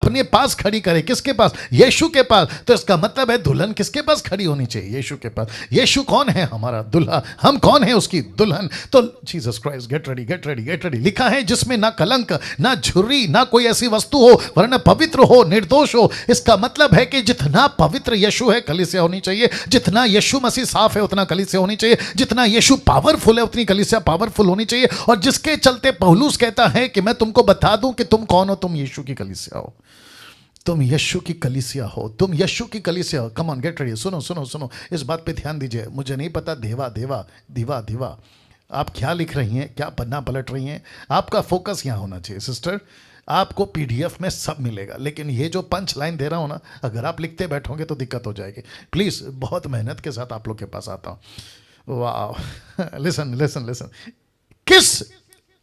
अपने पास खड़ी करे। किसके पास? यीशु के पास। तो इसका मतलब है दुल्हन किसके पास खड़ी होनी चाहिए? यीशु के पास। यीशु कौन है? हमारा दुल्हा। हम कौन है? उसकी दुल्हन। तो Jesus Christ, get ready, get ready, get ready. लिखा है जिसमें ना कलंक, ना झुर्री, ना कोई ऐसी वस्तु हो, वरन पवित्र हो, निर्दोष हो। इसका मतलब है कि जितना पवित्र यीशु है कलीसिया होनी चाहिए, जितना यीशु मसीह साफ है उतना कलीसिया होनी चाहिए, जितना यीशु पावरफुल है उतनी कलीसिया पावरफुल होनी चाहिए। और जिसके चलते पौलुस कहता है कि मैं तुमको बता दूं कि तुम कौन हो, तुम यीशु की कलीसिया हो, तुम यीशु की कलीसिया हो, तुम यीशु की कलीसिया हो। Come on, get ready. सुनो सुनो सुनो, इस बात पे ध्यान दीजिए। मुझे नहीं पता देवा देवा दीवा दीवा आप क्या लिख रही हैं, क्या पन्ना पलट रही हैं। आपका फोकस यहाँ होना चाहिए सिस्टर। आपको पीडीएफ में सब मिलेगा, लेकिन ये जो पंच लाइन दे रहा हूँ ना, अगर आप लिखते बैठोगे तो दिक्कत हो जाएगी। प्लीज़, बहुत मेहनत के साथ आप लोग के पास आता हूँ। वाह, लिसन लिसन लिसन। किस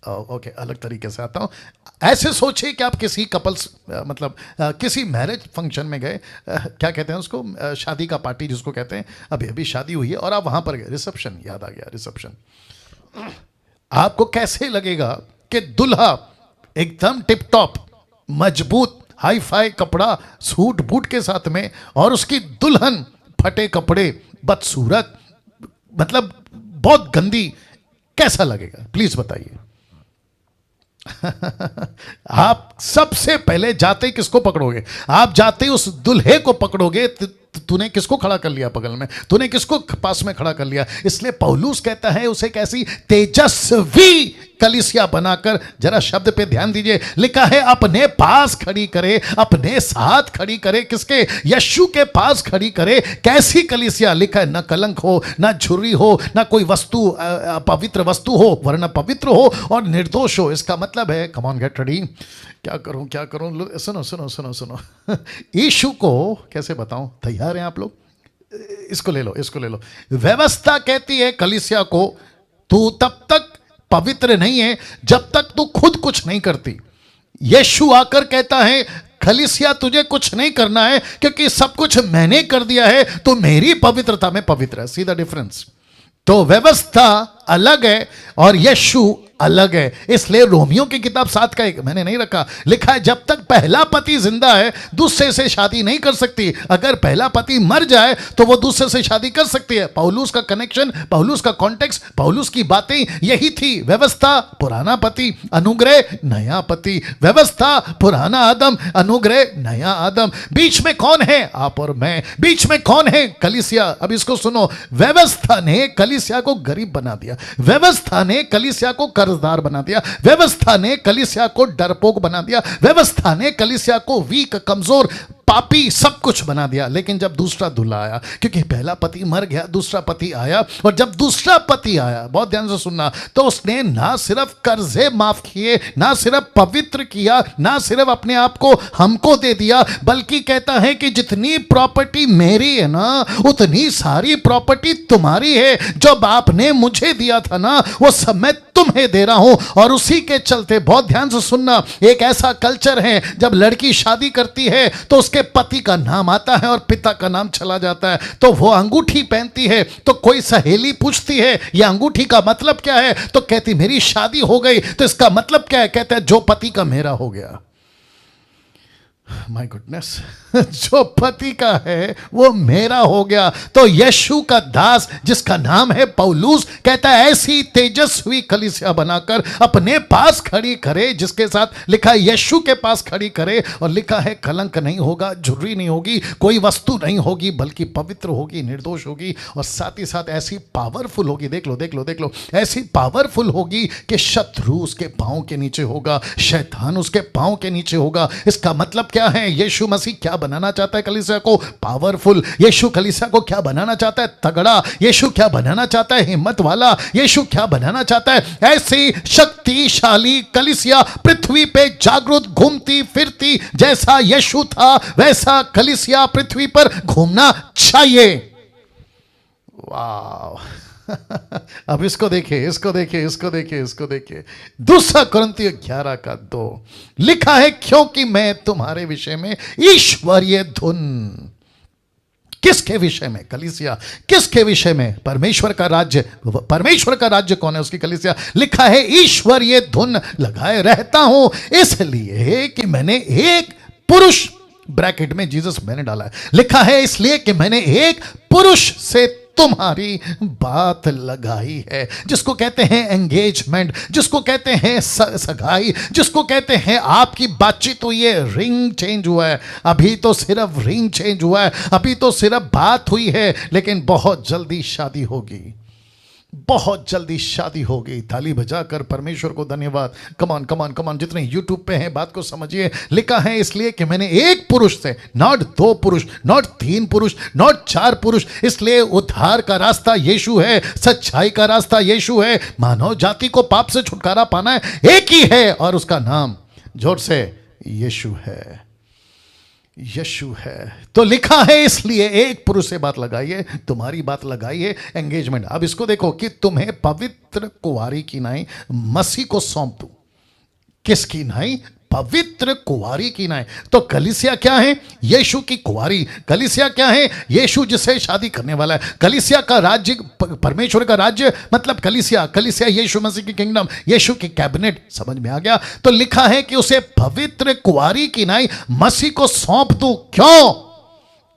ओके, अलग तरीके से आता हूँ। ऐसे सोचिए कि आप किसी कपल्स मतलब किसी मैरिज फंक्शन में गए, क्या कहते हैं उसको, शादी का पार्टी जिसको कहते हैं, अभी अभी शादी हुई है और आप वहाँ पर गए, रिसेप्शन, याद आ गया, रिसेप्शन। आपको कैसे लगेगा कि दूल्हा एकदम टिप टॉप मजबूत हाई फाई कपड़ा सूट बूट के साथ में, और उसकी दुल्हन फटे कपड़े, बदसूरत, मतलब बहुत गंदी, कैसा लगेगा? प्लीज बताइए। आप सबसे पहले जाते ही किसको पकड़ोगे? आप जाते ही उस दुल्हे को पकड़ोगे। तूने किसको खड़ा कर लिया बगल में? तूने किसको पास में खड़ा कर लिया? इसलिए पौलुस कहता है उसे कैसी तेजस्वी कलीसिया बनाकर, जरा शब्द पे ध्यान दीजिए, लिखा है अपने पास खड़ी करे, अपने साथ खड़ी करे। किसके? यीशु के पास खड़ी करे। कैसी कलीसिया? लिखा है न कलंक हो, न झुर्री हो, न कोई वस्तु पवित्र वस्तु हो, वरन पवित्र हो और निर्दोष हो। इसका मतलब है, कम ऑन गेट रेडी, क्या करूं क्या करूं, सुनो सुनो सुनो सुनो। यीशु को कैसे बताऊं? तैयार हैं आप लोग? इसको ले लो, इसको ले लो। व्यवस्था कहती है कलीसिया को, तू तब तक पवित्र नहीं है जब तक तू खुद कुछ नहीं करती। यीशु आकर कहता है कलीसिया तुझे कुछ नहीं करना है, क्योंकि सब कुछ मैंने कर दिया है, तो मेरी पवित्रता में पवित्र है। See the difference? तो व्यवस्था अलग है और यीशु अलग है। इसलिए रोमियो की किताब 7 का 1 मैंने नहीं रखा, लिखा है जब तक पहला पति जिंदा है दूसरे से शादी नहीं कर सकती। अगर पहला पति मर जाए तो वो दूसरे से शादी कर सकती है। पौलुस का कनेक्शन, पौलुस का कॉन्टेक्स्ट, पौलुस की बातें यही थी। व्यवस्था पुराना पति, अनुग्रह नया पति। व्यवस्था पुराना आदम, अनुग्रह नया आदम। बीच में कौन है? आप और मैं। बीच में कौन है? कलीसिया। अब इसको सुनो, व्यवस्था ने कलीसिया को गरीब बना दिया, व्यवस्था ने कलीसिया को कर्जदार बना दिया, व्यवस्था ने कलीसिया को डरपोक बना दिया, व्यवस्था ने कलीसिया को वीक, कमजोर, पापी, सब कुछ बना दिया। लेकिन जब दूसरा दूल्हा आया, क्योंकि पहला पति मर गया, दूसरा पति आया, और जब दूसरा पति आया, बहुत ध्यान से सुनना, तो उसने ना सिर्फ कर्जे माफ किए, ना सिर्फ पवित्र किया, ना सिर्फ अपने आप को हमको दे दिया, बल्कि कहता है कि जितनी प्रॉपर्टी मेरी है ना, उतनी सारी प्रॉपर्टी तुम्हारी है। जो बाप ने मुझे दिया था ना, वो सब मैं तुम्हें दे रहा हूं। और उसी के चलते, बहुत ध्यान से सुनना, एक ऐसा कल्चर है, जब लड़की शादी करती है तो उसके पति का नाम आता है और पिता का नाम चला जाता है। तो वो अंगूठी पहनती है, तो कोई सहेली पूछती है ये अंगूठी का मतलब क्या है, तो कहती मेरी शादी हो गई। तो इसका मतलब क्या है? कहता है जो पति का मेरा हो गया। माय गुडनेस, जो पति का है वो मेरा हो गया। तो यीशु का दास जिसका नाम है पौलुस, कहता है ऐसी तेजस्वी कलीसिया बनाकर अपने पास खड़ी करे, जिसके साथ लिखा है यीशु के पास खड़ी करे, और लिखा है कलंक नहीं होगा, झुर्री नहीं होगी, कोई वस्तु नहीं होगी, बल्कि पवित्र होगी, निर्दोष होगी, और साथ ही साथ ऐसी पावरफुल होगी। देख लो देख लो देख लो, ऐसी पावरफुल होगी कि शत्रु उसके पांव के नीचे होगा, शैतान उसके पांव के नीचे होगा। इसका मतलब क्या है? यीशु मसीह क्या बनाना चाहता है कलीसिया को? पावरफुल। यीशु कलीसिया को क्या बनाना चाहता है? तगड़ा। यीशु क्या बनाना चाहता है? हिम्मत वाला। यीशु क्या बनाना चाहता है? ऐसी शक्तिशाली कलीसिया, पृथ्वी पे जागृत घूमती फिरती। जैसा यीशु था वैसा कलीसिया पृथ्वी पर घूमना चाहिए। वाह। अब इसको देखिए, इसको देखिए, इसको देखिए, इसको देखिए। 2 कुरिन्थियों 11 का 2 लिखा है क्योंकि मैं तुम्हारे विषय में ईश्वरीय धुन। किसके विषय में? कलीसिया। किसके विषय में? परमेश्वर का राज्य। परमेश्वर का राज्य कौन है? उसकी कलीसिया। लिखा है ईश्वरीय धुन लगाए रहता हूं, इसलिए कि मैंने एक पुरुष, ब्रैकेट में जीसस मैंने डाला है, लिखा है इसलिए कि मैंने एक पुरुष से तुम्हारी बात लगाई है, जिसको कहते हैं एंगेजमेंट, जिसको कहते हैं सगाई, जिसको कहते हैं आपकी बातचीत हुई है, रिंग चेंज हुआ है। अभी तो सिर्फ रिंग चेंज हुआ है, अभी तो सिर्फ बात हुई है, लेकिन बहुत जल्दी शादी होगी, बहुत जल्दी शादी होगी। ताली बजाकर परमेश्वर को धन्यवाद। कमान कमान कमान, जितने यूट्यूब पे हैं बात को समझिए। लिखा है इसलिए कि मैंने एक पुरुष से, नॉट 2 पुरुष, नॉट 3 पुरुष, नॉट 4 पुरुष, इसलिए उद्धार का रास्ता यीशु है, सच्चाई का रास्ता यीशु है। मानव जाति को पाप से छुटकारा पाना है, एक ही है और उसका नाम जोर से यीशु है, यीशु है। तो लिखा है इसलिए एक पुरुष से बात लगाइए, तुम्हारी बात लगाइए, एंगेजमेंट। अब इसको देखो कि तुम्हें पवित्र कुंवारी की नाई मसीह को सौंप दूं। किसकी नाई? पवित्र कुंवारी की नाई। तो कलीसिया क्या है? यीशु की कुंवारी। कलीसिया क्या है? यीशु जिससे शादी करने वाला है। कलीसिया का राज्य, परमेश्वर का राज्य मतलब कलीसिया, कलीसिया यीशु मसीह की किंगडम, यीशु की कैबिनेट। समझ में आ गया? तो लिखा है कि उसे पवित्र कुंवारी की नाई मसीह को सौंप दूं। क्यों?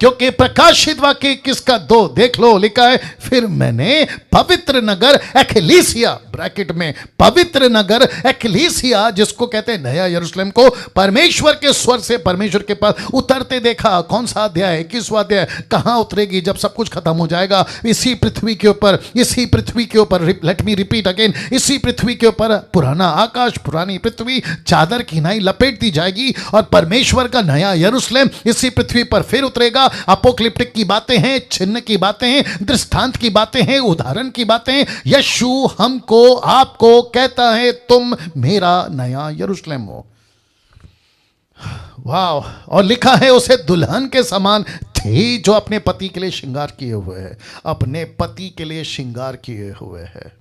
क्योंकि प्रकाशित वाक्य 21 का 2 देख लो, लिखा है फिर मैंने पवित्र नगर एक्लीसिया, ब्रैकेट में पवित्र नगर एक्लीसिया, जिसको कहते हैं नया यरूशलेम, को परमेश्वर के स्वर से परमेश्वर के पास उतरते देखा। कौन सा अध्याय? 21वां अध्याय। कहां उतरेगी? जब सब कुछ खत्म हो जाएगा, इसी पृथ्वी के ऊपर, इसी पृथ्वी के ऊपर, लेट मी रिपीट अगेन, इसी पृथ्वी के ऊपर पुराना आकाश, पुरानी पृथ्वी, चादर की नाई लपेट दी जाएगी और परमेश्वर का नया यरूशलेम इसी पृथ्वी पर फिर उतरेगा। अपोक्लिप्टिक की बातें हैं, चिन्ह की बातें हैं, दृष्टांत की बातें हैं, उदाहरण की बातें हैं। यीशु हमको, आपको कहता है तुम मेरा नया यरूशलेम हो। वाह! और लिखा है उसे दुल्हन के समान थी जो अपने पति के लिए श्रृंगार किए हुए है, अपने पति के लिए श्रृंगार किए हुए है।